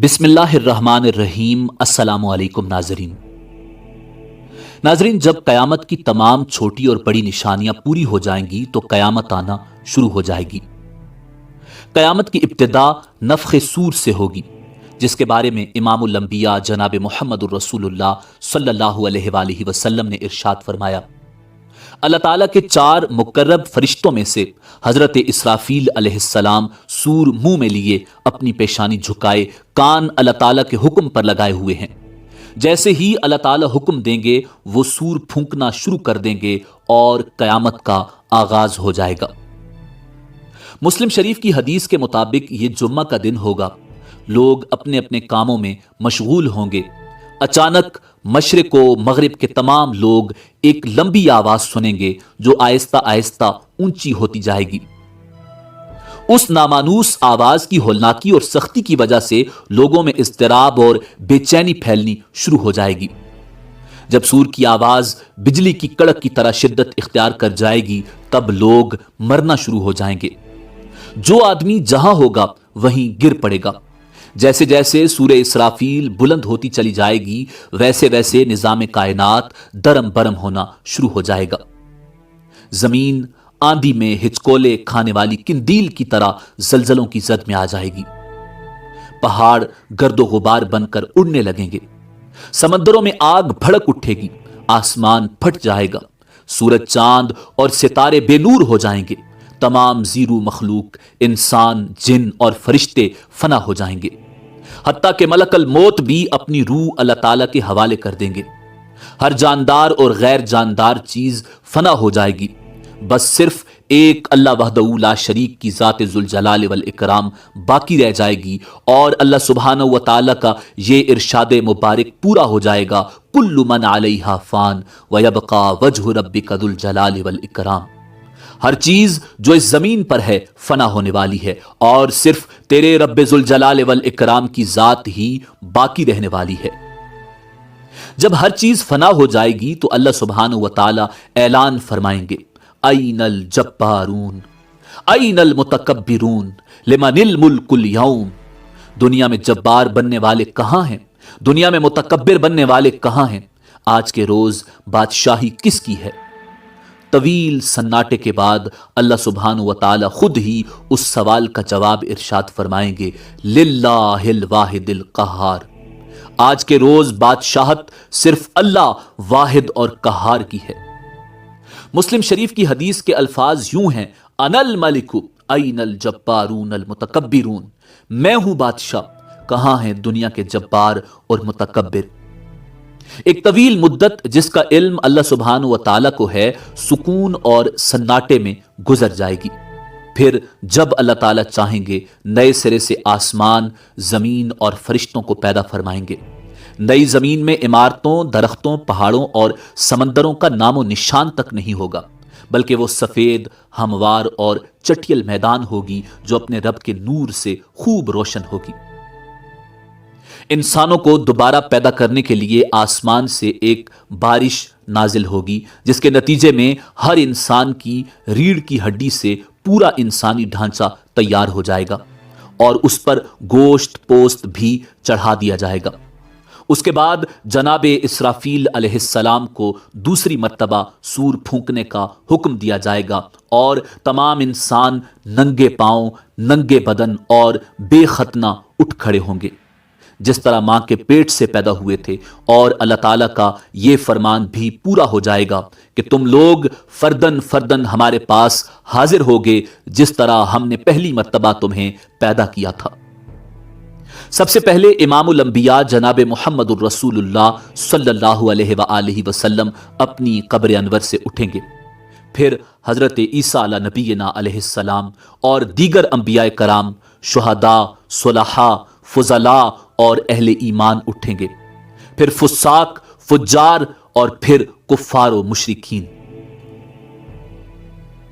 بسم اللہ الرحمن الرحیم۔ السلام علیکم ناظرین، جب قیامت کی تمام چھوٹی اور بڑی نشانیاں پوری ہو جائیں گی تو قیامت آنا شروع ہو جائے گی۔ قیامت کی ابتدا نفخ سور سے ہوگی، جس کے بارے میں امام الانبیاء جناب محمد الرسول اللہ صلی اللہ علیہ وآلہ وسلم نے ارشاد فرمایا، اللہ تعالیٰ کے 4 مقرب فرشتوں میں سے حضرت اسرافیل علیہ السلام سور منہ میں لیے اپنی پیشانی جھکائے کان اللہ تعالیٰ کے حکم پر لگائے ہوئے ہیں۔ جیسے ہی اللہ تعالیٰ حکم دیں گے وہ سور پھونکنا شروع کر دیں گے اور قیامت کا آغاز ہو جائے گا۔ مسلم شریف کی حدیث کے مطابق یہ جمعہ کا دن ہوگا، لوگ اپنے اپنے کاموں میں مشغول ہوں گے۔ اچانک مشرق و مغرب کے تمام لوگ ایک لمبی آواز سنیں گے جو آہستہ آہستہ اونچی ہوتی جائے گی۔ اس نامانوس آواز کی ہولناکی اور سختی کی وجہ سے لوگوں میں اضطراب اور بے چینی پھیلنی شروع ہو جائے گی۔ جب سور کی آواز بجلی کی کڑک کی طرح شدت اختیار کر جائے گی تب لوگ مرنا شروع ہو جائیں گے۔ جو آدمی جہاں ہوگا وہیں گر پڑے گا۔ جیسے جیسے سورہ اسرافیل بلند ہوتی چلی جائے گی ویسے ویسے نظام کائنات درم برم ہونا شروع ہو جائے گا۔ زمین آندھی میں ہچکولے کھانے والی قندیل کی طرح زلزلوں کی زد میں آ جائے گی۔ پہاڑ گرد و غبار بن کر اڑنے لگیں گے، سمندروں میں آگ بھڑک اٹھے گی، آسمان پھٹ جائے گا، سورج چاند اور ستارے بے نور ہو جائیں گے، تمام زیرو مخلوق انسان جن اور فرشتے فنا ہو جائیں گے، حتیٰ کہ ملک الموت بھی اپنی روح اللہ تعالیٰ کے حوالے کر دیں گے۔ ہر جاندار اور غیر جاندار چیز فنا ہو جائے گی، بس صرف ایک اللہ وحدہ لا شریک کی ذات ذوالجلال والاکرام باقی رہ جائے گی، اور اللہ سبحانہ و تعالیٰ کا یہ ارشاد مبارک پورا ہو جائے گا، کل من علیہا فان ویبقى وجہ ربک ذو الجلال والاکرام۔ ہر چیز جو اس زمین پر ہے فنا ہونے والی ہے اور صرف تیرے رب ذوالجلال والاکرام کی ذات ہی باقی رہنے والی ہے۔ جب ہر چیز فنا ہو جائے گی تو اللہ سبحانہ و تعالی اعلان فرمائیں گے، این الجبارون این المتکبرون لمن الملک اليوم۔ دنیا میں جبار بننے والے کہاں ہیں؟ دنیا میں متکبر بننے والے کہاں ہیں؟ آج کے روز بادشاہی کس کی ہے؟ طویل سناٹے کے بعد اللہ سبحانہ و تعالی خود ہی اس سوال کا جواب ارشاد فرمائیں گے، للہ الواحد القہار۔ آج کے روز بادشاہت صرف اللہ واحد اور قہار کی ہے۔ مسلم شریف کی حدیث کے الفاظ یوں ہیں، انا الملک این الجبارون المتکبرون۔ میں ہوں بادشاہ، کہاں ہیں دنیا کے جبار اور متکبر؟ ایک طویل مدت جس کا علم اللہ سبحانہ و تعالیٰ کو ہے سکون اور سناٹے میں گزر جائے گی۔ پھر جب اللہ تعالیٰ چاہیں گے نئے سرے سے آسمان، زمین اور فرشتوں کو پیدا فرمائیں گے۔ نئی زمین میں عمارتوں، درختوں، پہاڑوں اور سمندروں کا نام و نشان تک نہیں ہوگا، بلکہ وہ سفید، ہموار اور چٹیل میدان ہوگی جو اپنے رب کے نور سے خوب روشن ہوگی۔ انسانوں کو دوبارہ پیدا کرنے کے لیے آسمان سے ایک بارش نازل ہوگی جس کے نتیجے میں ہر انسان کی ریڑھ کی ہڈی سے پورا انسانی ڈھانچہ تیار ہو جائے گا اور اس پر گوشت پوست بھی چڑھا دیا جائے گا۔ اس کے بعد جناب اسرافیل علیہ السلام کو دوسری مرتبہ سور پھونکنے کا حکم دیا جائے گا اور تمام انسان ننگے پاؤں، ننگے بدن اور بے ختنہ اٹھ کھڑے ہوں گے جس طرح ماں کے پیٹ سے پیدا ہوئے تھے، اور اللہ تعالیٰ کا یہ فرمان بھی پورا ہو جائے گا کہ تم لوگ فردن فردن ہمارے پاس حاضر ہوگے جس طرح ہم نے پہلی مرتبہ تمہیں پیدا کیا تھا۔ سب سے پہلے امام الانبیاء جناب محمد الرسول اللہ صلی اللہ علیہ وآلہ وسلم اپنی قبر انور سے اٹھیں گے، پھر حضرت عیسیٰ علیہ نبینا علیہ السلام اور دیگر انبیاء کرام، شہداء، صلحاء، فضلاء اور اہل ایمان اٹھیں گے، پھر فساق، فجار اور پھر کفار و مشرکین۔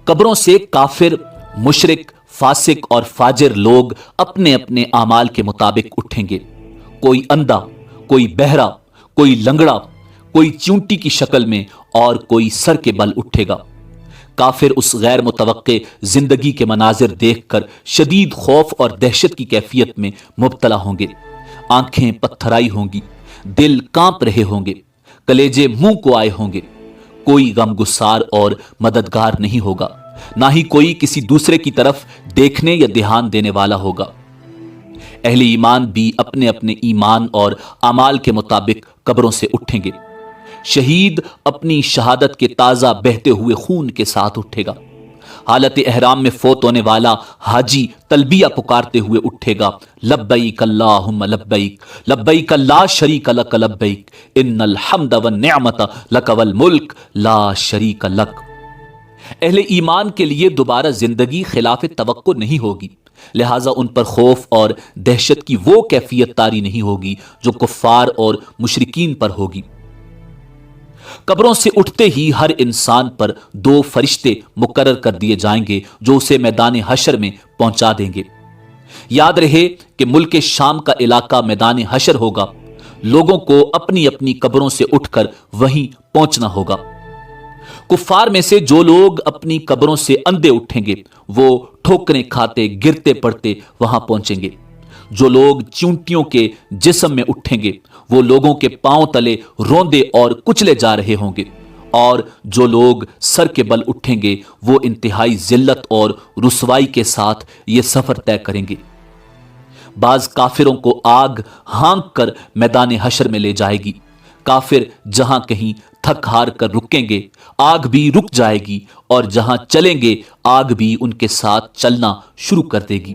قبروں سے کافر، مشرک، فاسق اور فاجر لوگ اپنے اپنے اعمال کے مطابق اٹھیں گے۔ کوئی اندھا، کوئی بہرا، کوئی لنگڑا، کوئی چونٹی کی شکل میں اور کوئی سر کے بل اٹھے گا۔ کافر اس غیر متوقع زندگی کے مناظر دیکھ کر شدید خوف اور دہشت کی کیفیت میں مبتلا ہوں گے۔ آنکھیں پتھرائی ہوں گی، دل کانپ رہے ہوں گے، کلیجے منہ کو آئے ہوں گے۔ کوئی غم گسار اور مددگار نہیں ہوگا، نہ ہی کوئی کسی دوسرے کی طرف دیکھنے یا دھیان دینے والا ہوگا۔ اہل ایمان بھی اپنے اپنے ایمان اور اعمال کے مطابق قبروں سے اٹھیں گے۔ شہید اپنی شہادت کے تازہ بہتے ہوئے خون کے ساتھ اٹھے گا۔ حالت احرام میں فوت ہونے والا حاجی تلبیہ پکارتے ہوئے اٹھے گا، لبیک اللہم لبیک، لبیک لا شریک لک لبیک، ان الحمد والنعمت لک والملک لا شریک لک۔ اہل ایمان کے لیے دوبارہ زندگی خلاف توقع نہیں ہوگی، لہٰذا ان پر خوف اور دہشت کی وہ کیفیت طاری نہیں ہوگی جو کفار اور مشرکین پر ہوگی۔ قبروں سے اٹھتے ہی ہر انسان پر 2 فرشتے مقرر کر دیے جائیں گے جو اسے میدان حشر میں پہنچا دیں گے۔ یاد رہے کہ ملک شام کا علاقہ میدان حشر ہوگا، لوگوں کو اپنی اپنی قبروں سے اٹھ کر وہیں پہنچنا ہوگا۔ کفار میں سے جو لوگ اپنی قبروں سے اندھے اٹھیں گے وہ ٹھوکریں کھاتے گرتے پڑتے وہاں پہنچیں گے۔ جو لوگ چونٹیوں کے جسم میں اٹھیں گے وہ لوگوں کے پاؤں تلے روندے اور کچلے جا رہے ہوں گے، اور جو لوگ سر کے بل اٹھیں گے وہ انتہائی ذلت اور رسوائی کے ساتھ یہ سفر طے کریں گے۔ بعض کافروں کو آگ ہانک کر میدان حشر میں لے جائے گی۔ کافر جہاں کہیں تھک ہار کر رکیں گے آگ بھی رک جائے گی، اور جہاں چلیں گے آگ بھی ان کے ساتھ چلنا شروع کر دے گی۔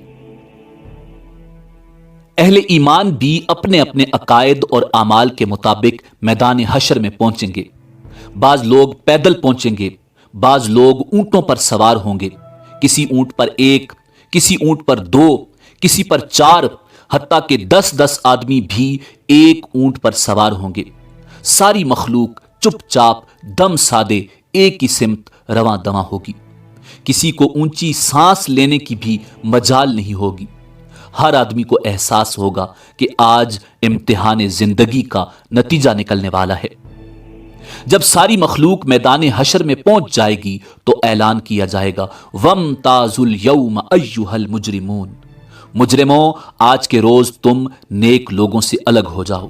اہل ایمان بھی اپنے اپنے عقائد اور اعمال کے مطابق میدان حشر میں پہنچیں گے۔ بعض لوگ پیدل پہنچیں گے، بعض لوگ اونٹوں پر سوار ہوں گے، کسی اونٹ پر 1، کسی اونٹ پر 2، کسی پر 4، حتیٰ کہ 10 آدمی بھی ایک اونٹ پر سوار ہوں گے۔ ساری مخلوق چپ چاپ دم سادے ایک ہی سمت رواں دواں ہوگی۔ کسی کو اونچی سانس لینے کی بھی مجال نہیں ہوگی۔ ہر آدمی کو احساس ہوگا کہ آج امتحان زندگی کا نتیجہ نکلنے والا ہے۔ جب ساری مخلوق میدان حشر میں پہنچ جائے گی تو اعلان کیا جائے گا، وَامْتَازُوا الْيَوْمَ أَيُّهَا الْمُجْرِمُونَ، مجرموں آج کے روز تم نیک لوگوں سے الگ ہو جاؤ۔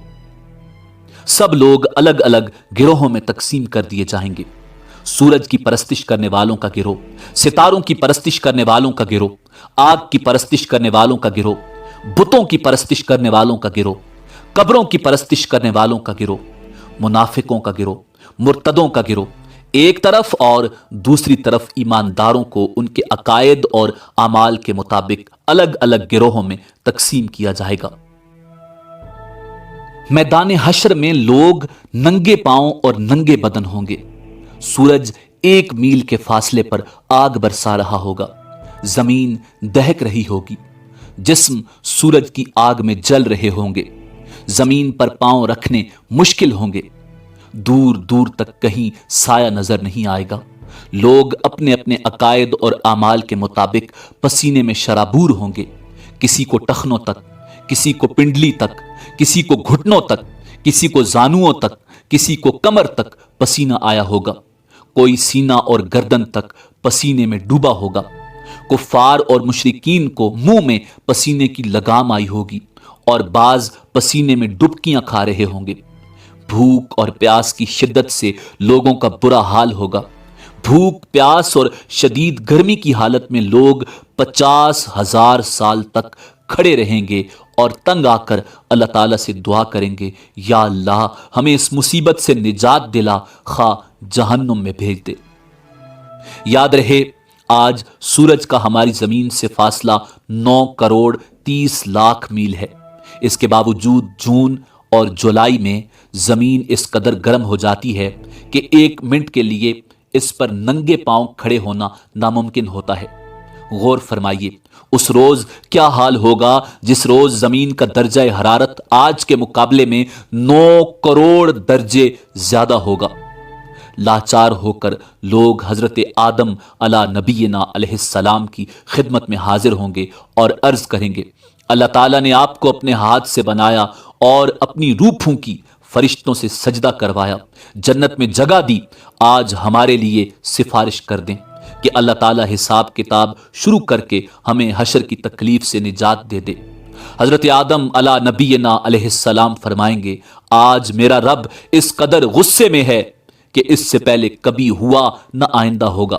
سب لوگ الگ الگ گروہوں میں تقسیم کر دیے جائیں گے۔ سورج کی پرستش کرنے والوں کا گروہ، ستاروں کی پرستش کرنے والوں کا گروہ، آگ کی پرستش کرنے والوں کا گروہ، بتوں کی پرستش کرنے والوں کا گروہ، قبروں کی پرستش کرنے والوں کا گروہ، منافقوں کا گروہ، مرتدوں کا گروہ ایک طرف، اور دوسری طرف ایمانداروں کو ان کے عقائد اور اعمال کے مطابق الگ الگ گروہوں میں تقسیم کیا جائے گا۔ میدان حشر میں لوگ ننگے پاؤں اور ننگے بدن ہوں گے۔ سورج 1 میل کے فاصلے پر آگ برسا رہا ہوگا، زمین دہک رہی ہوگی، جسم سورج کی آگ میں جل رہے ہوں گے، زمین پر پاؤں رکھنے مشکل ہوں گے، دور دور تک کہیں سایہ نظر نہیں آئے گا۔ لوگ اپنے اپنے عقائد اور اعمال کے مطابق پسینے میں شرابور ہوں گے، کسی کو ٹخنوں تک، کسی کو پنڈلی تک، کسی کو گھٹنوں تک، کسی کو زانوؤں تک، کسی کو کمر تک پسینہ آیا ہوگا، کوئی سینہ اور گردن تک پسینے میں ڈوبا ہوگا۔ کفار اور مشرکین کو منہ میں پسینے کی لگام آئی ہوگی، اور بعض پسینے میں ڈبکیاں کھا رہے ہوں گے۔ بھوک اور پیاس کی شدت سے لوگوں کا برا حال ہوگا۔ بھوک، پیاس اور شدید گرمی کی حالت میں لوگ 50,000 سال تک کھڑے رہیں گے اور تنگ آ کر اللہ تعالیٰ سے دعا کریں گے، یا اللہ ہمیں اس مصیبت سے نجات دلا، خواہ جہنم میں بھیج دے۔ یاد رہے آج سورج کا ہماری زمین سے فاصلہ 9,30,00,000 میل ہے۔ اس کے باوجود جون اور جولائی میں زمین اس قدر گرم ہو جاتی ہے کہ 1 منٹ کے لیے اس پر ننگے پاؤں کھڑے ہونا ناممکن ہوتا ہے۔ غور فرمائیے اس روز کیا حال ہوگا جس روز زمین کا درجہ حرارت آج کے مقابلے میں 9 کروڑ درجے زیادہ ہوگا۔ لاچار ہو کر لوگ حضرت آدم علیہ نبینا علیہ السلام کی خدمت میں حاضر ہوں گے اور عرض کریں گے، اللہ تعالیٰ نے آپ کو اپنے ہاتھ سے بنایا اور اپنی روح پھونکی، فرشتوں سے سجدہ کروایا، جنت میں جگہ دی، آج ہمارے لیے سفارش کر دیں کہ اللہ تعالیٰ حساب کتاب شروع کر کے ہمیں حشر کی تکلیف سے نجات دے دے۔ حضرت آدم علی نبینا علیہ السلام فرمائیں گے آج میرا رب اس قدر غصے میں ہے کہ اس سے پہلے کبھی ہوا نہ آئندہ ہوگا۔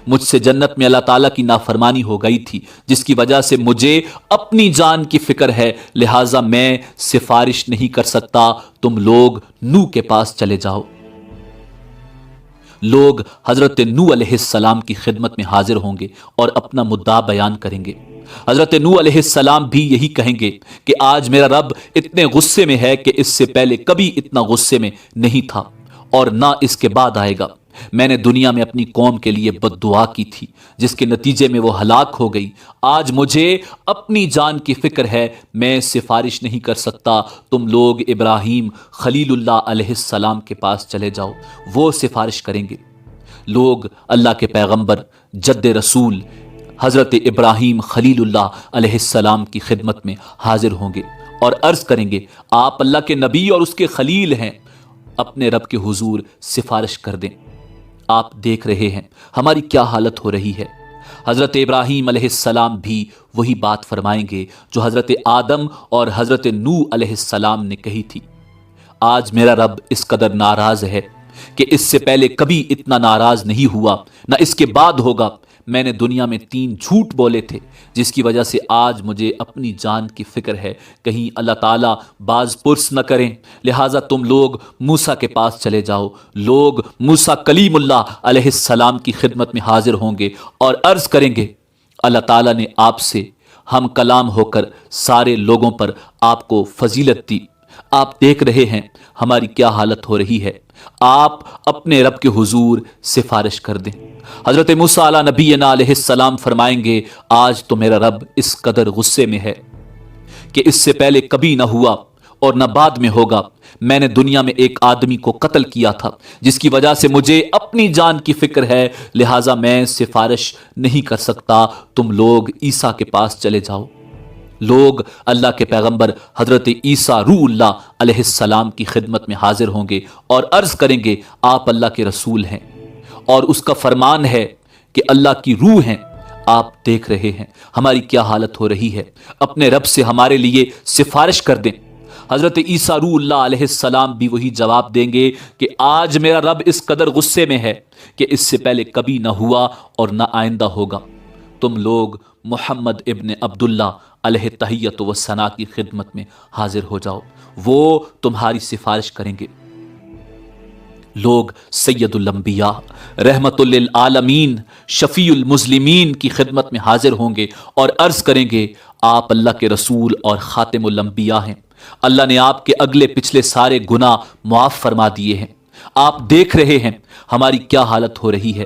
مجھ سے جنت میں اللہ تعالیٰ کی نافرمانی ہو گئی تھی جس کی وجہ سے مجھے اپنی جان کی فکر ہے، لہٰذا میں سفارش نہیں کر سکتا، تم لوگ نوح کے پاس چلے جاؤ۔ لوگ حضرت نوح علیہ السلام کی خدمت میں حاضر ہوں گے اور اپنا مدعا بیان کریں گے۔ حضرت نوح علیہ السلام بھی یہی کہیں گے کہ آج میرا رب اتنے غصے میں ہے کہ اس سے پہلے کبھی اتنا غصے میں نہیں تھا اور نہ اس کے بعد آئے گا۔ میں نے دنیا میں اپنی قوم کے لیے بد دعا کی تھی جس کے نتیجے میں وہ ہلاک ہو گئی۔ آج مجھے اپنی جان کی فکر ہے، میں سفارش نہیں کر سکتا، تم لوگ ابراہیم خلیل اللہ علیہ السلام کے پاس چلے جاؤ، وہ سفارش کریں گے۔ لوگ اللہ کے پیغمبر جد رسول حضرت ابراہیم خلیل اللہ علیہ السلام کی خدمت میں حاضر ہوں گے اور عرض کریں گے آپ اللہ کے نبی اور اس کے خلیل ہیں، اپنے رب کے حضور سفارش کر دیں۔ آپ دیکھ رہے ہیں ہماری کیا حالت ہو رہی ہے۔ حضرت ابراہیم علیہ السلام بھی وہی بات فرمائیں گے جو حضرت آدم اور حضرت نوح علیہ السلام نے کہی تھی۔ آج میرا رب اس قدر ناراض ہے کہ اس سے پہلے کبھی اتنا ناراض نہیں ہوا، نہ اس کے بعد ہوگا۔ میں نے دنیا میں 3 جھوٹ بولے تھے جس کی وجہ سے آج مجھے اپنی جان کی فکر ہے، کہیں اللہ تعالیٰ باز پرس نہ کریں، لہٰذا تم لوگ موسیٰ کے پاس چلے جاؤ۔ لوگ موسیٰ کلیم اللہ علیہ السلام کی خدمت میں حاضر ہوں گے اور عرض کریں گے اللہ تعالیٰ نے آپ سے ہم کلام ہو کر سارے لوگوں پر آپ کو فضیلت دی۔ آپ دیکھ رہے ہیں ہماری کیا حالت ہو رہی ہے، آپ اپنے رب کے حضور سفارش کر دیں۔ حضرت موسیٰ علیہ نبینا علیہ السلام فرمائیں گے آج تو میرا رب اس قدر غصے میں ہے کہ اس سے پہلے کبھی نہ ہوا اور نہ بعد میں ہوگا۔ میں نے دنیا میں ایک آدمی کو قتل کیا تھا جس کی وجہ سے مجھے اپنی جان کی فکر ہے، لہٰذا میں سفارش نہیں کر سکتا، تم لوگ عیسیٰ کے پاس چلے جاؤ۔ لوگ اللہ کے پیغمبر حضرت عیسیٰ روح اللہ علیہ السلام کی خدمت میں حاضر ہوں گے اور عرض کریں گے آپ اللہ کے رسول ہیں اور اس کا فرمان ہے کہ اللہ کی روح ہیں۔ آپ دیکھ رہے ہیں ہماری کیا حالت ہو رہی ہے، اپنے رب سے ہمارے لیے سفارش کر دیں۔ حضرت عیسیٰ روح اللہ علیہ السلام بھی وہی جواب دیں گے کہ آج میرا رب اس قدر غصے میں ہے کہ اس سے پہلے کبھی نہ ہوا اور نہ آئندہ ہوگا۔ تم لوگ محمد ابن عبداللہ علیہ تحیت و ثنا کی خدمت میں حاضر ہو جاؤ، وہ تمہاری سفارش کریں گے۔ لوگ سید الانبیاء رحمت للعالمین شفیع المسلمین کی خدمت میں حاضر ہوں گے اور عرض کریں گے آپ اللہ کے رسول اور خاتم الانبیاء ہیں، اللہ نے آپ کے اگلے پچھلے سارے گناہ معاف فرما دیے ہیں۔ آپ دیکھ رہے ہیں ہماری کیا حالت ہو رہی ہے،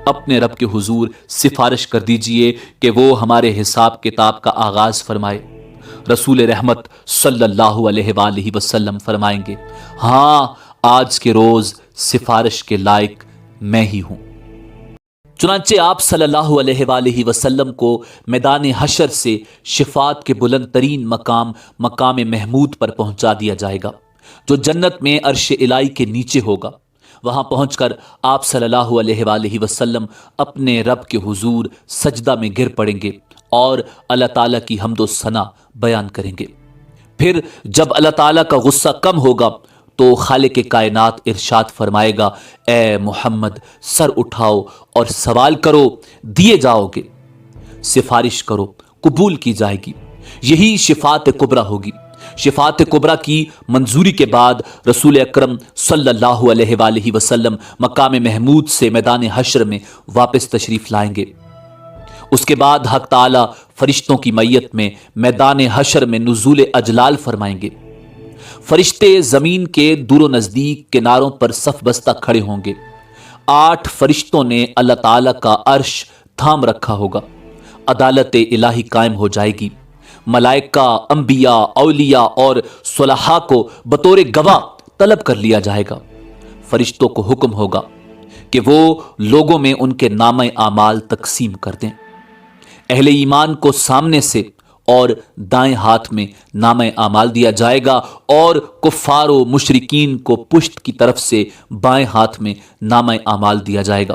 اپنے رب کے حضور سفارش کر دیجئے کہ وہ ہمارے حساب کتاب کا آغاز فرمائے۔ رسول رحمت صلی اللہ علیہ وآلہ وسلم فرمائیں گے ہاں آج کے روز سفارش کے لائق میں ہی ہوں۔ چنانچہ آپ صلی اللہ علیہ وآلہ وسلم کو میدان حشر سے شفاعت کے بلند ترین مقام مقام محمود پر پہنچا دیا جائے گا جو جنت میں عرش الہی کے نیچے ہوگا۔ وہاں پہنچ کر آپ صلی اللہ علیہ وآلہ وسلم اپنے رب کے حضور سجدہ میں گر پڑیں گے اور اللہ تعالیٰ کی حمد و ثنا بیان کریں گے۔ پھر جب اللہ تعالیٰ کا غصہ کم ہوگا تو خالق کائنات ارشاد فرمائے گا اے محمد سر اٹھاؤ اور سوال کرو دیے جاؤ گے، سفارش کرو قبول کی جائے گی۔ یہی شفاعت کبریٰ ہوگی۔ شفاعت کبریٰ کی منظوری کے بعد رسول اکرم صلی اللہ علیہ وآلہ وسلم مقام محمود سے میدان حشر میں واپس تشریف لائیں گے۔ اس کے بعد حق تعالی فرشتوں کی میت میں میدان حشر میں نزول اجلال فرمائیں گے۔ فرشتے زمین کے دور و نزدیک کناروں پر صف بستہ کھڑے ہوں گے۔ 8 فرشتوں نے اللہ تعالی کا عرش تھام رکھا ہوگا۔ عدالت الہی قائم ہو جائے گی۔ ملائکہ، انبیاء، اولیاء اور صلحاء کو بطور گواہ طلب کر لیا جائے گا۔ فرشتوں کو حکم ہوگا کہ وہ لوگوں میں ان کے نامہ اعمال تقسیم کر دیں۔ اہل ایمان کو سامنے سے اور دائیں ہاتھ میں نامہ اعمال دیا جائے گا اور کفار و مشرکین کو پشت کی طرف سے بائیں ہاتھ میں نامہ اعمال دیا جائے گا۔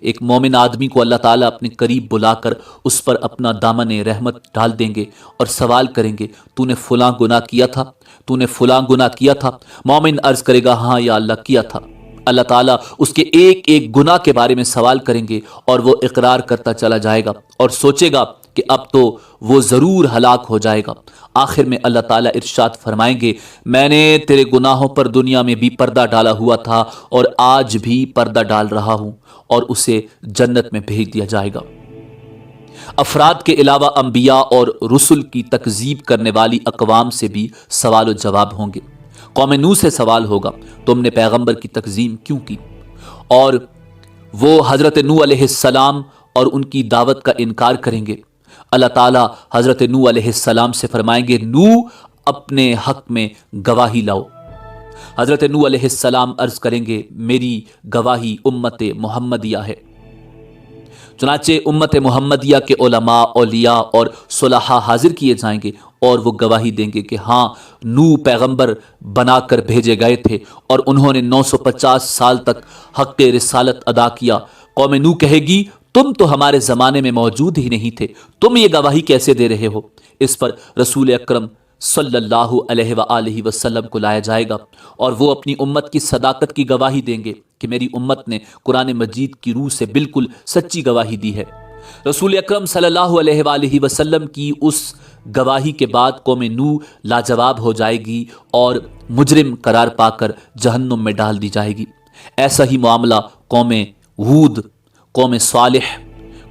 ایک مومن آدمی کو اللہ تعالیٰ اپنے قریب بلا کر اس پر اپنا دامن رحمت ڈال دیں گے اور سوال کریں گے تو نے فلاں گناہ کیا تھا، تو نے فلاں گناہ کیا تھا؟ مومن عرض کرے گا ہاں یا اللہ کیا تھا۔ اللہ تعالیٰ اس کے ایک ایک گناہ کے بارے میں سوال کریں گے اور وہ اقرار کرتا چلا جائے گا اور سوچے گا کہ اب تو وہ ضرور ہلاک ہو جائے گا۔ آخر میں اللہ تعالیٰ ارشاد فرمائیں گے میں نے تیرے گناہوں پر دنیا میں بھی پردہ ڈالا ہوا تھا اور آج بھی پردہ ڈال رہا ہوں، اور اسے جنت میں بھیج دیا جائے گا۔ افراد کے علاوہ انبیاء اور رسل کی تکذیب کرنے والی اقوام سے بھی سوال و جواب ہوں گے۔ قوم نوح سے سوال ہوگا تم نے پیغمبر کی تکذیب کیوں کی؟ اور وہ حضرت نوح علیہ السلام اور ان کی دعوت کا انکار کریں گے۔ اللہ تعالیٰ حضرت نوح علیہ السلام سے فرمائیں گے نوح اپنے حق میں گواہی لاؤ۔ حضرت نوح علیہ السلام عرض کریں گے میری گواہی امت محمدیہ ہے۔ چنانچہ امت محمدیہ کے علماء، اولیاء اور صلحاء حاضر کیے جائیں گے اور وہ گواہی دیں گے کہ ہاں نوح پیغمبر بنا کر بھیجے گئے تھے اور انہوں نے 950 سال تک حق رسالت ادا کیا۔ قوم نوح کہے گی تم تو ہمارے زمانے میں موجود ہی نہیں تھے، تم یہ گواہی کیسے دے رہے ہو؟ اس پر رسول اکرم صلی اللہ علیہ وآلہ وسلم کو لایا جائے گا اور وہ اپنی امت کی صداقت کی گواہی دیں گے کہ میری امت نے قرآن مجید کی روح سے بالکل سچی گواہی دی ہے۔ رسول اکرم صلی اللہ علیہ وآلہ وسلم کی اس گواہی کے بعد قوم نوح لاجواب ہو جائے گی اور مجرم قرار پا کر جہنم میں ڈال دی جائے گی۔ ایسا ہی معاملہ قوم ہود، قوم صالح،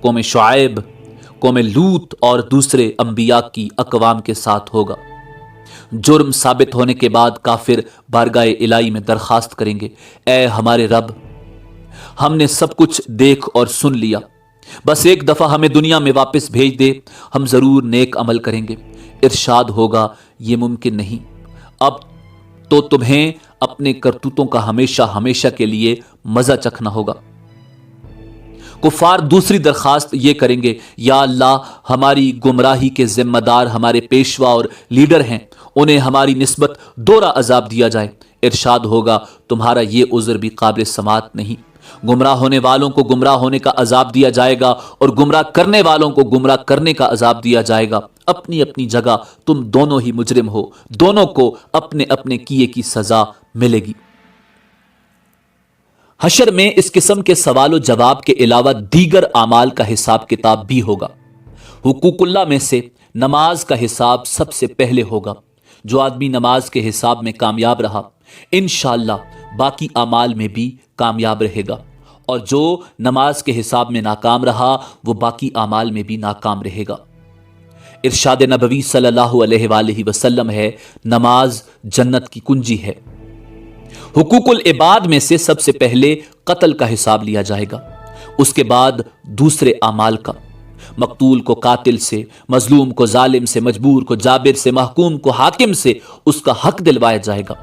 قوم شعیب، قوم لوط اور دوسرے انبیاء کی اقوام کے ساتھ ہوگا۔ جرم ثابت ہونے کے بعد کافر بارگاہ الہی میں درخواست کریں گے اے ہمارے رب، ہم نے سب کچھ دیکھ اور سن لیا، بس ایک دفعہ ہمیں دنیا میں واپس بھیج دے، ہم ضرور نیک عمل کریں گے۔ ارشاد ہوگا یہ ممکن نہیں، اب تو تمہیں اپنے کرتوتوں کا ہمیشہ ہمیشہ کے لیے مزہ چکھنا ہوگا۔ کفار دوسری درخواست یہ کریں گے یا اللہ ہماری گمراہی کے ذمہ دار ہمارے پیشوا اور لیڈر ہیں، انہیں ہماری نسبت دوہرا عذاب دیا جائے۔ ارشاد ہوگا تمہارا یہ عذر بھی قابل سماعت نہیں، گمراہ ہونے والوں کو گمراہ ہونے کا عذاب دیا جائے گا اور گمراہ کرنے والوں کو گمراہ کرنے کا عذاب دیا جائے گا۔ اپنی اپنی جگہ تم دونوں ہی مجرم ہو، دونوں کو اپنے اپنے کیے کی سزا ملے گی۔ حشر میں اس قسم کے سوال و جواب کے علاوہ دیگر اعمال کا حساب کتاب بھی ہوگا۔ حقوق اللہ میں سے نماز کا حساب سب سے پہلے ہوگا۔ جو آدمی نماز کے حساب میں کامیاب رہا انشاءاللہ باقی اعمال میں بھی کامیاب رہے گا، اور جو نماز کے حساب میں ناکام رہا وہ باقی اعمال میں بھی ناکام رہے گا۔ ارشاد نبوی صلی اللہ علیہ وآلہ وسلم ہے نماز جنت کی کنجی ہے۔ حقوق العباد میں سے سب سے پہلے قتل کا حساب لیا جائے گا، اس کے بعد دوسرے اعمال کا۔ مقتول کو قاتل سے، مظلوم کو ظالم سے، مجبور کو جابر سے، محکوم کو حاکم سے اس کا حق دلوایا جائے گا۔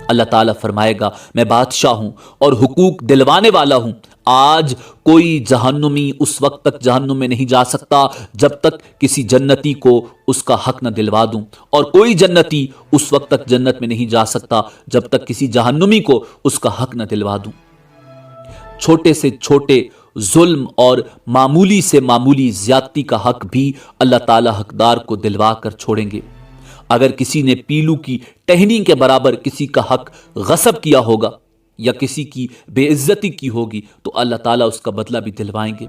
اللہ تعالیٰ فرمائے گا میں بادشاہ ہوں اور حقوق دلوانے والا ہوں، آج کوئی جہنمی اس وقت تک جہنم میں نہیں جا سکتا جب تک کسی جنتی کو اس کا حق نہ دلوا دوں، اور کوئی جنتی اس وقت تک جنت میں نہیں جا سکتا جب تک کسی جہنمی کو اس کا حق نہ دلوا دوں۔ چھوٹے سے چھوٹے ظلم اور معمولی سے معمولی زیادتی کا حق بھی اللہ تعالیٰ حقدار کو دلوا کر چھوڑیں گے۔ اگر کسی نے پیلو کی ٹہنی کے برابر کسی کا حق غصب کیا ہوگا یا کسی کی بے عزتی کی ہوگی تو اللہ تعالیٰ اس کا بدلہ بھی دلوائیں گے۔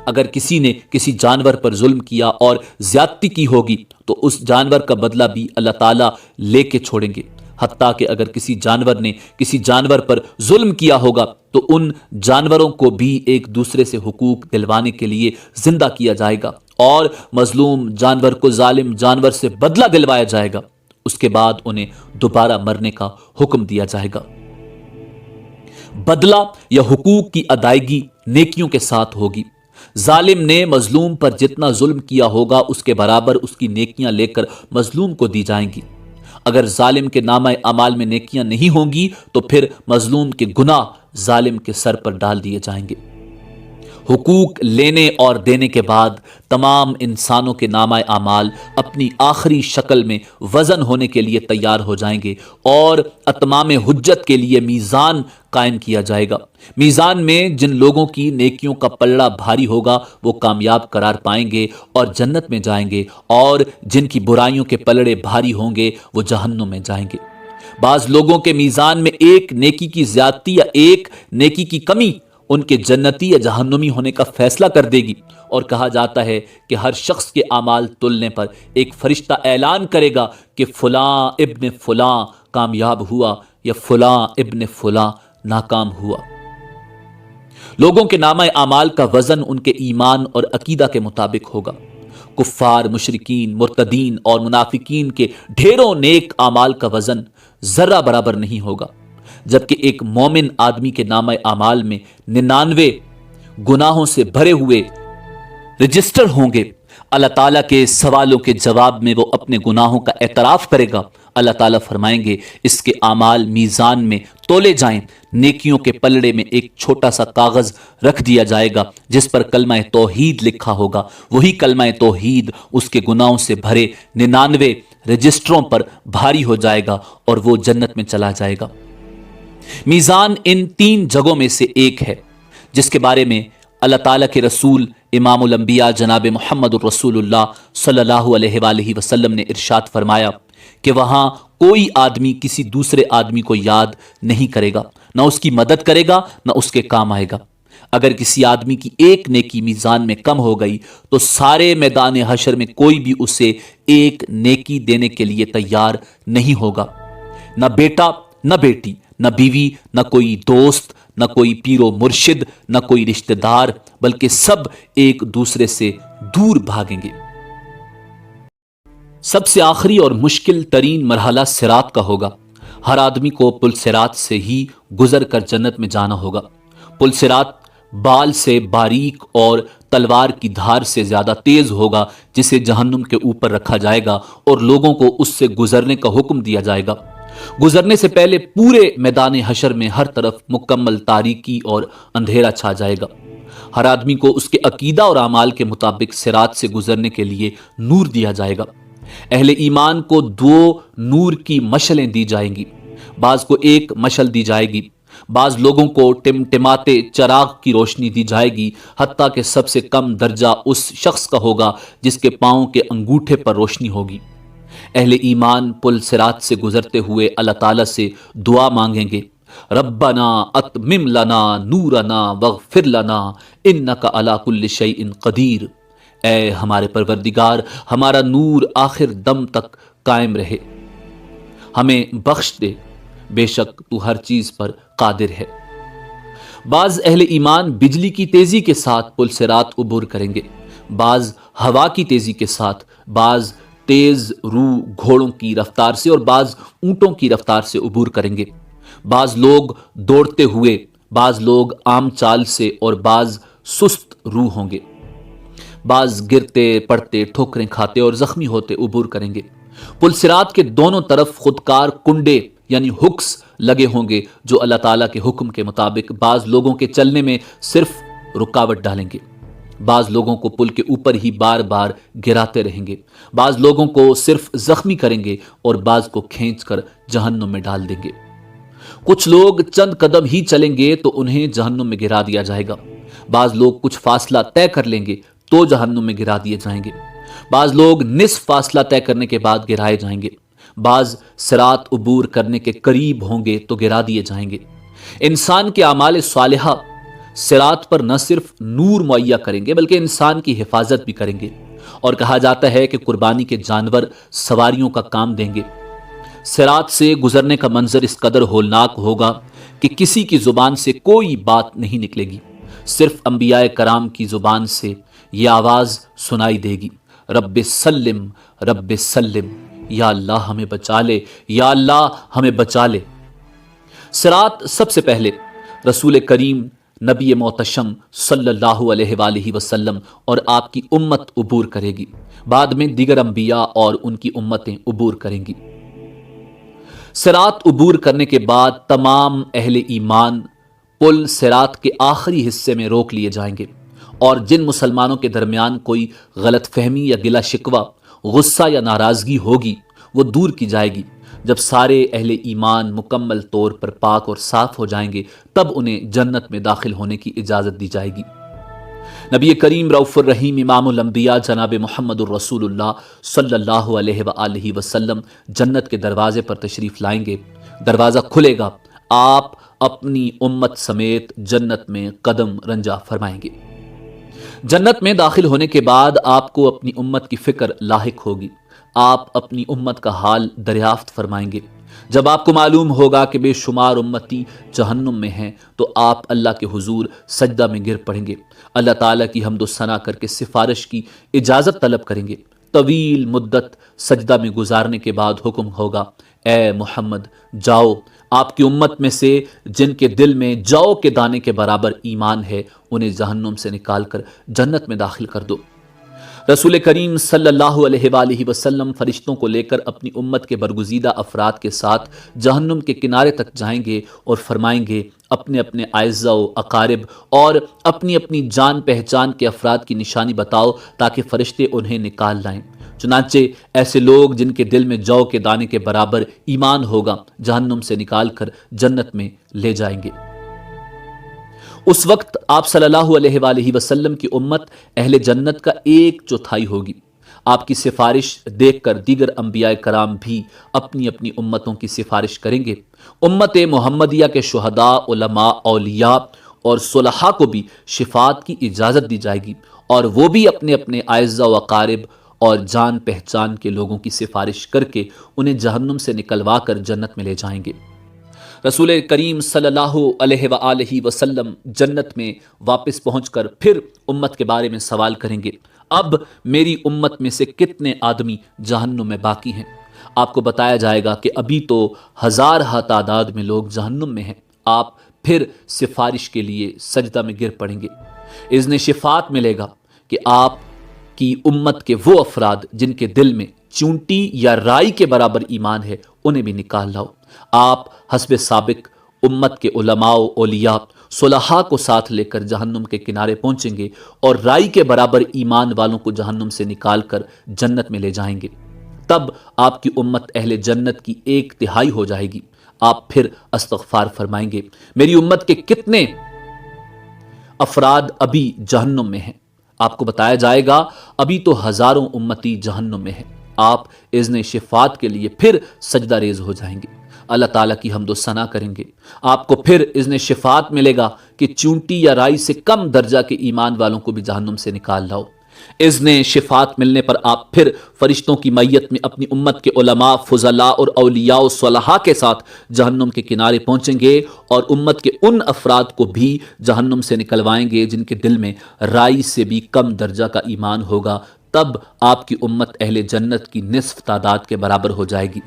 اگر کسی نے کسی جانور پر ظلم کیا اور زیادتی کی ہوگی تو اس جانور کا بدلہ بھی اللہ تعالیٰ لے کے چھوڑیں گے۔ حتیٰ کہ اگر کسی جانور نے کسی جانور پر ظلم کیا ہوگا تو ان جانوروں کو بھی ایک دوسرے سے حقوق دلوانے کے لیے زندہ کیا جائے گا اور مظلوم جانور کو ظالم جانور سے بدلہ دلوایا جائے گا، اس کے بعد انہیں دوبارہ مرنے کا حکم دیا جائے گا۔ بدلہ یا حقوق کی ادائیگی نیکیوں کے ساتھ ہوگی۔ ظالم نے مظلوم پر جتنا ظلم کیا ہوگا اس کے برابر اس کی نیکیاں لے کر مظلوم کو دی جائیں گی۔ اگر ظالم کے نامہ اعمال میں نیکیاں نہیں ہوں گی تو پھر مظلوم کے گناہ ظالم کے سر پر ڈال دیے جائیں گے۔ حقوق لینے اور دینے کے بعد تمام انسانوں کے نامہ اعمال اپنی آخری شکل میں وزن ہونے کے لیے تیار ہو جائیں گے اور اتمام حجت کے لیے میزان قائم کیا جائے گا۔ میزان میں جن لوگوں کی نیکیوں کا پلڑا بھاری ہوگا وہ کامیاب قرار پائیں گے اور جنت میں جائیں گے، اور جن کی برائیوں کے پلڑے بھاری ہوں گے وہ جہنم میں جائیں گے۔ بعض لوگوں کے میزان میں ایک نیکی کی زیادتی یا ایک نیکی کی کمی ان کے جنتی یا جہنمی ہونے کا فیصلہ کر دے گی، اور کہا جاتا ہے کہ ہر شخص کے اعمال تلنے پر ایک فرشتہ اعلان کرے گا کہ فلاں ابن فلاں کامیاب ہوا یا فلاں ابن فلاں ناکام ہوا۔ لوگوں کے نامہ اعمال کا وزن ان کے ایمان اور عقیدہ کے مطابق ہوگا۔ کفار، مشرکین، مرتدین اور منافقین کے ڈھیروں نیک اعمال کا وزن ذرہ برابر نہیں ہوگا، جبکہ ایک مومن آدمی کے نامہ اعمال میں 99 گناہوں سے بھرے ہوئے رجسٹر ہوں گے۔ اللہ تعالیٰ کے سوالوں کے جواب میں وہ اپنے گناہوں کا اعتراف کرے گا۔ اللہ تعالیٰ فرمائیں گے اس کے اعمال میزان میں تولے جائیں۔ نیکیوں کے پلڑے میں ایک چھوٹا سا کاغذ رکھ دیا جائے گا جس پر کلمہ توحید لکھا ہوگا۔ وہی کلمہ توحید اس کے گناہوں سے بھرے 99 رجسٹروں پر بھاری ہو جائے گا اور وہ جنت میں چلا جائے گا۔ میزان ان 3 جگہوں میں سے ایک ہے جس کے بارے میں اللہ تعالیٰ کے رسول امام الانبیاء جناب محمد الرسول اللہ صلی اللہ علیہ وآلہ وسلم نے ارشاد فرمایا کہ وہاں کوئی آدمی کسی دوسرے آدمی کو یاد نہیں کرے گا، نہ اس کی مدد کرے گا، نہ اس کے کام آئے گا۔ اگر کسی آدمی کی ایک نیکی میزان میں کم ہو گئی تو سارے میدان حشر میں کوئی بھی اسے ایک نیکی دینے کے لیے تیار نہیں ہوگا۔ نہ بیٹا، نہ بیٹی، نہ بیوی، نہ کوئی دوست، نہ کوئی پیر و مرشد، نہ کوئی رشتہ دار، بلکہ سب ایک دوسرے سے دور بھاگیں گے۔ سب سے آخری اور مشکل ترین مرحلہ صراط کا ہوگا۔ ہر آدمی کو پل صراط سے ہی گزر کر جنت میں جانا ہوگا۔ پل صراط بال سے باریک اور تلوار کی دھار سے زیادہ تیز ہوگا، جسے جہنم کے اوپر رکھا جائے گا اور لوگوں کو اس سے گزرنے کا حکم دیا جائے گا۔ گزرنے سے پہلے پورے میدان حشر میں ہر طرف مکمل تاریکی اور اندھیرا چھا جائے گا۔ ہر آدمی کو اس کے عقیدہ اور اعمال کے مطابق صراط سے گزرنے کے لیے نور دیا جائے گا۔ اہل ایمان کو 2 نور کی مشلیں دی جائیں گی، بعض کو ایک مشل دی جائے گی، بعض لوگوں کو ٹمٹماتے چراغ کی روشنی دی جائے گی، حتیٰ کہ سب سے کم درجہ اس شخص کا ہوگا جس کے پاؤں کے انگوٹھے پر روشنی ہوگی۔ اہل ایمان پل صراط سے گزرتے ہوئے اللہ تعالیٰ سے دعا مانگیں گے، ربنا اتمم لنا نورنا واغفر لنا انک علی کل شیء قدیر۔ اے ہمارے پروردگار، ہمارا نور آخر دم تک قائم رہے، ہمیں بخش دے، بے شک تو ہر چیز پر قادر ہے۔ بعض اہل ایمان بجلی کی تیزی کے ساتھ پل صراط عبور کریں گے، بعض ہوا کی تیزی کے ساتھ، بعض تیز رو گھوڑوں کی رفتار سے اور بعض اونٹوں کی رفتار سے عبور کریں گے۔ بعض لوگ دوڑتے ہوئے، بعض لوگ عام چال سے اور بعض سست رو ہوں گے۔ بعض گرتے پڑتے، ٹھوکریں کھاتے اور زخمی ہوتے عبور کریں گے۔ پل صراط کے دونوں طرف خودکار کنڈے یعنی ہکس لگے ہوں گے جو اللہ تعالیٰ کے حکم کے مطابق بعض لوگوں کے چلنے میں صرف رکاوٹ ڈالیں گے۔ بعض لوگوں کو پل کے اوپر ہی بار بار گراتے رہیں گے، بعض لوگوں کو صرف زخمی کریں گے اور بعض کو کھینچ کر جہنم میں ڈال دیں گے۔ کچھ لوگ چند قدم ہی چلیں گے تو انہیں جہنم میں گرا دیا جائے گا، بعض لوگ کچھ فاصلہ طے کر لیں گے تو جہنم میں گرا دیے جائیں گے، بعض لوگ نصف فاصلہ طے کرنے کے بعد گرائے جائیں گے، بعض صراط عبور کرنے کے قریب ہوں گے تو گرا دیے جائیں گے۔ انسان کے اعمال صالحہ صراط پر نہ صرف نور مہیا کریں گے بلکہ انسان کی حفاظت بھی کریں گے، اور کہا جاتا ہے کہ قربانی کے جانور سواریوں کا کام دیں گے۔ صراط سے گزرنے کا منظر اس قدر ہولناک ہوگا کہ کسی کی زبان سے کوئی بات نہیں نکلے گی، صرف انبیاء کرام کی زبان سے یہ آواز سنائی دے گی، رب سلم رب سلم، یا اللہ ہمیں بچا لے، یا اللہ ہمیں بچا لے۔ صراط سب سے پہلے رسول کریم نبی محتشم صلی اللہ علیہ وآلہ وسلم اور آپ کی امت عبور کرے گی، بعد میں دیگر انبیاء اور ان کی امتیں عبور کریں گی۔ صراط عبور کرنے کے بعد تمام اہل ایمان پل صراط کے آخری حصے میں روک لیے جائیں گے۔ اور جن مسلمانوں کے درمیان کوئی غلط فہمی یا گلا شکوہ، غصہ یا ناراضگی ہوگی وہ دور کی جائے گی۔ جب سارے اہل ایمان مکمل طور پر پاک اور صاف ہو جائیں گے تب انہیں جنت میں داخل ہونے کی اجازت دی جائے گی۔ نبی کریم رؤوف الرحیم امام الانبیاء جناب محمد الرسول اللہ صلی اللہ علیہ وآلہ وسلم جنت کے دروازے پر تشریف لائیں گے۔ دروازہ کھلے گا، آپ اپنی امت سمیت جنت میں قدم رنجا فرمائیں گے۔ جنت میں داخل ہونے کے بعد آپ کو اپنی امت کی فکر لاحق ہوگی۔ آپ اپنی امت کا حال دریافت فرمائیں گے۔ جب آپ کو معلوم ہوگا کہ بے شمار امتی جہنم میں ہیں تو آپ اللہ کے حضور سجدہ میں گر پڑیں گے، اللہ تعالیٰ کی حمد و ثنا کر کے سفارش کی اجازت طلب کریں گے۔ طویل مدت سجدہ میں گزارنے کے بعد حکم ہوگا، اے محمد جاؤ، آپ کی امت میں سے جن کے دل میں جو کے دانے کے برابر ایمان ہے انہیں جہنم سے نکال کر جنت میں داخل کر دو۔ رسول کریم صلی اللہ علیہ وآلہ وسلم فرشتوں کو لے کر اپنی امت کے برگزیدہ افراد کے ساتھ جہنم کے کنارے تک جائیں گے اور فرمائیں گے، اپنے اپنے اعزاء و اقارب اور اپنی اپنی جان پہچان کے افراد کی نشانی بتاؤ تاکہ فرشتے انہیں نکال لائیں۔ چنانچہ ایسے لوگ جن کے دل میں جو کے دانے کے برابر ایمان ہوگا جہنم سے نکال کر جنت میں لے جائیں گے۔ اس وقت آپ صلی اللہ علیہ وآلہ وسلم کی امت اہل جنت کا 1/4 ہوگی۔ آپ کی سفارش دیکھ کر دیگر انبیاء کرام بھی اپنی اپنی امتوں کی سفارش کریں گے۔ امت محمدیہ کے شہداء، علماء، اولیاء اور صلحاء کو بھی شفاعت کی اجازت دی جائے گی اور وہ بھی اپنے اپنے اعزاء و اقارب اور جان پہچان کے لوگوں کی سفارش کر کے انہیں جہنم سے نکلوا کر جنت میں لے جائیں گے۔ رسول کریم صلی اللہ علیہ وآلہ وسلم جنت میں واپس پہنچ کر پھر امت کے بارے میں سوال کریں گے، اب میری امت میں سے کتنے آدمی جہنم میں باقی ہیں؟ آپ کو بتایا جائے گا کہ ابھی تو ہزارہ تعداد میں لوگ جہنم میں ہیں۔ آپ پھر سفارش کے لیے سجدہ میں گر پڑیں گے۔ اذن شفاعت ملے گا کہ آپ کی امت کے وہ افراد جن کے دل میں چونٹی یا رائی کے برابر ایمان ہے انہیں بھی نکال لاؤ۔ آپ حسب سابق امت کے علماء و اولیاء صلحاء کو ساتھ لے کر جہنم کے کنارے پہنچیں گے اور رائی کے برابر ایمان والوں کو جہنم سے نکال کر جنت میں لے جائیں گے۔ تب آپ کی امت اہل جنت کی 1/3 ہو جائے گی۔ آپ پھر استغفار فرمائیں گے، میری امت کے کتنے افراد ابھی جہنم میں ہیں؟ آپ کو بتایا جائے گا ابھی تو ہزاروں امتی جہنم میں ہیں۔ آپ اذن شفاعت کے لیے پھر سجدہ ریز ہو جائیں گے، اللہ تعالیٰ کی حمد و ثنا کریں گے۔ آپ کو پھر اذن شفاعت ملے گا کہ چونٹی یا رائی سے کم درجہ کے ایمان والوں کو بھی جہنم سے نکال لاؤ۔ اذن شفاعت ملنے پر آپ پھر فرشتوں کی میت میں اپنی امت کے علماء، فضلاء اور اولیاء و صلحاء کے ساتھ جہنم کے کنارے پہنچیں گے اور امت کے ان افراد کو بھی جہنم سے نکلوائیں گے جن کے دل میں رائی سے بھی کم درجہ کا ایمان ہوگا۔ تب آپ کی امت اہل جنت کی نصف تعداد کے برابر ہو جائے گی۔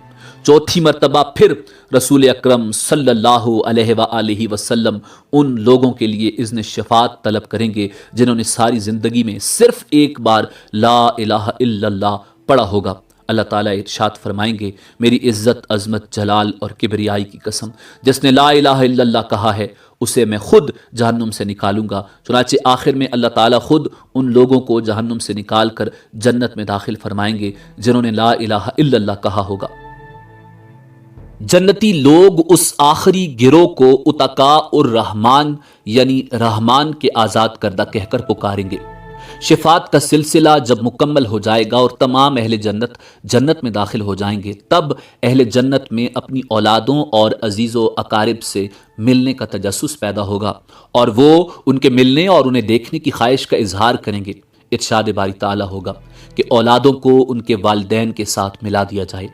چوتھی مرتبہ پھر رسول اکرم صلی اللہ علیہ وآلہ وسلم ان لوگوں کے لیے اذن شفاعت طلب کریں گے جنہوں نے ساری زندگی میں صرف ایک بار لا الہ الا اللہ پڑھا ہوگا۔ اللہ تعالیٰ ارشاد فرمائیں گے، میری عزت، عظمت، جلال اور کبریائی کی قسم، جس نے لا الہ الا اللہ کہا ہے اسے میں خود جہنم سے نکالوں گا۔ چنانچہ آخر میں اللہ تعالیٰ خود ان لوگوں کو جہنم سے نکال کر جنت میں داخل فرمائیں گے جنہوں نے لا الہ الا اللہ کہا ہوگا۔ جنتی لوگ اس آخری گروہ کو اتقاء الرحمن یعنی رحمان کے آزاد کردہ کہہ کر پکاریں گے۔ شفاعت کا سلسلہ جب مکمل ہو جائے گا اور تمام اہل جنت جنت میں داخل ہو جائیں گے، تب اہل جنت میں اپنی اولادوں اور عزیز و اقارب سے ملنے کا تجسس پیدا ہوگا اور وہ ان کے ملنے اور انہیں دیکھنے کی خواہش کا اظہار کریں گے۔ ارشاد باری تعالیٰ ہوگا کہ اولادوں کو ان کے والدین کے ساتھ ملا دیا جائے۔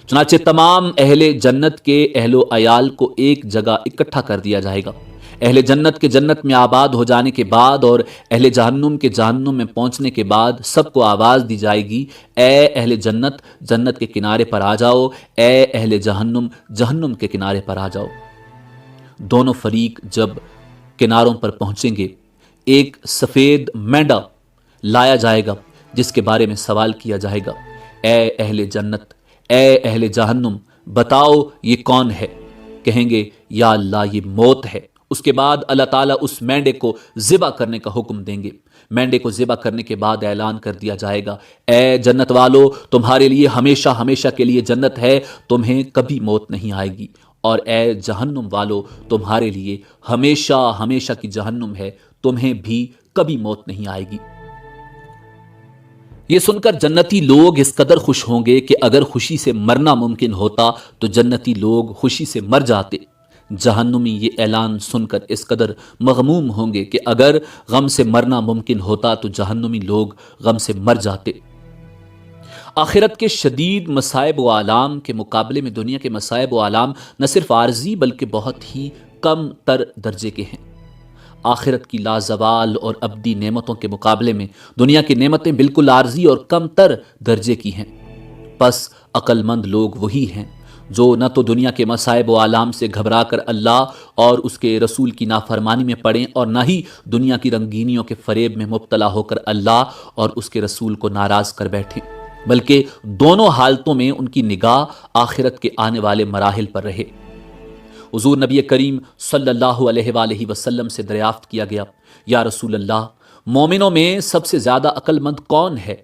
چنانچہ تمام اہل جنت کے اہل و عیال کو ایک جگہ اکٹھا کر دیا جائے گا۔ اہل جنت کے جنت میں آباد ہو جانے کے بعد اور اہل جہنم کے جہنم میں پہنچنے کے بعد سب کو آواز دی جائے گی، اے اہل جنت جنت کے کنارے پر آ جاؤ، اے اہل جہنم جہنم کے کنارے پر آ جاؤ۔ دونوں فریق جب کناروں پر پہنچیں گے، ایک سفید مینڈا لایا جائے گا جس کے بارے میں سوال کیا جائے گا، اے اہل جنت، اے اہل جہنم، بتاؤ یہ کون ہے؟ کہیں گے یا اللہ یہ موت ہے۔ اس کے بعد اللہ تعالیٰ اس مینڈے کو ذبح کرنے کا حکم دیں گے۔ مینڈے کو ذبح کرنے کے بعد اعلان کر دیا جائے گا، اے جنت والو، تمہارے لیے ہمیشہ ہمیشہ کے لیے جنت ہے، تمہیں کبھی موت نہیں آئے گی، اور اے جہنم والو، تمہارے لیے ہمیشہ ہمیشہ کی جہنم ہے، تمہیں بھی کبھی موت نہیں آئے گی۔ یہ سن کر جنتی لوگ اس قدر خوش ہوں گے کہ اگر خوشی سے مرنا ممکن ہوتا تو جنتی لوگ خوشی سے مر جاتے۔ جہنمی یہ اعلان سن کر اس قدر مغموم ہوں گے کہ اگر غم سے مرنا ممکن ہوتا تو جہنمی لوگ غم سے مر جاتے۔ آخرت کے شدید مصائب و آلام کے مقابلے میں دنیا کے مصائب و آلام نہ صرف عارضی بلکہ بہت ہی کم تر درجے کے ہیں۔ آخرت کی لازوال اور ابدی نعمتوں کے مقابلے میں دنیا کی نعمتیں بالکل عارضی اور کم تر درجے کی ہیں۔ پس عقل مند لوگ وہی ہیں جو نہ تو دنیا کے مصائب و آلام سے گھبرا کر اللہ اور اس کے رسول کی نافرمانی میں پڑیں، اور نہ ہی دنیا کی رنگینیوں کے فریب میں مبتلا ہو کر اللہ اور اس کے رسول کو ناراض کر بیٹھیں، بلکہ دونوں حالتوں میں ان کی نگاہ آخرت کے آنے والے مراحل پر رہے۔ حضور نبی کریم صلی اللہ علیہ وآلہ وسلم سے دریافت کیا گیا، یا رسول اللہ، مومنوں میں سب سے زیادہ عقل مند کون ہے؟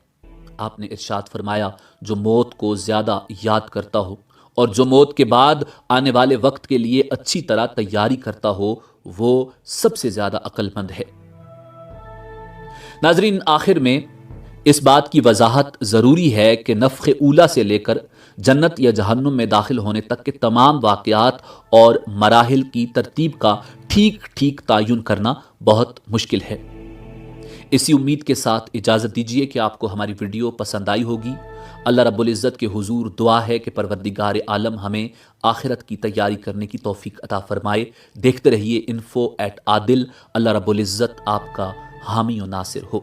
آپ نے ارشاد فرمایا، جو موت کو زیادہ یاد کرتا ہو اور جو موت کے بعد آنے والے وقت کے لیے اچھی طرح تیاری کرتا ہو، وہ سب سے زیادہ عقل مند ہے۔ ناظرین، آخر میں اس بات کی وضاحت ضروری ہے کہ نفخ اولی سے لے کر جنت یا جہنم میں داخل ہونے تک کے تمام واقعات اور مراحل کی ترتیب کا ٹھیک ٹھیک تعین کرنا بہت مشکل ہے۔ اسی امید کے ساتھ اجازت دیجیے کہ آپ کو ہماری ویڈیو پسند آئی ہوگی۔ اللہ رب العزت کے حضور دعا ہے کہ پروردگار عالم ہمیں آخرت کی تیاری کرنے کی توفیق عطا فرمائے۔ دیکھتے رہیے info@adil۔ اللہ رب العزت آپ کا حامی و ناصر ہو۔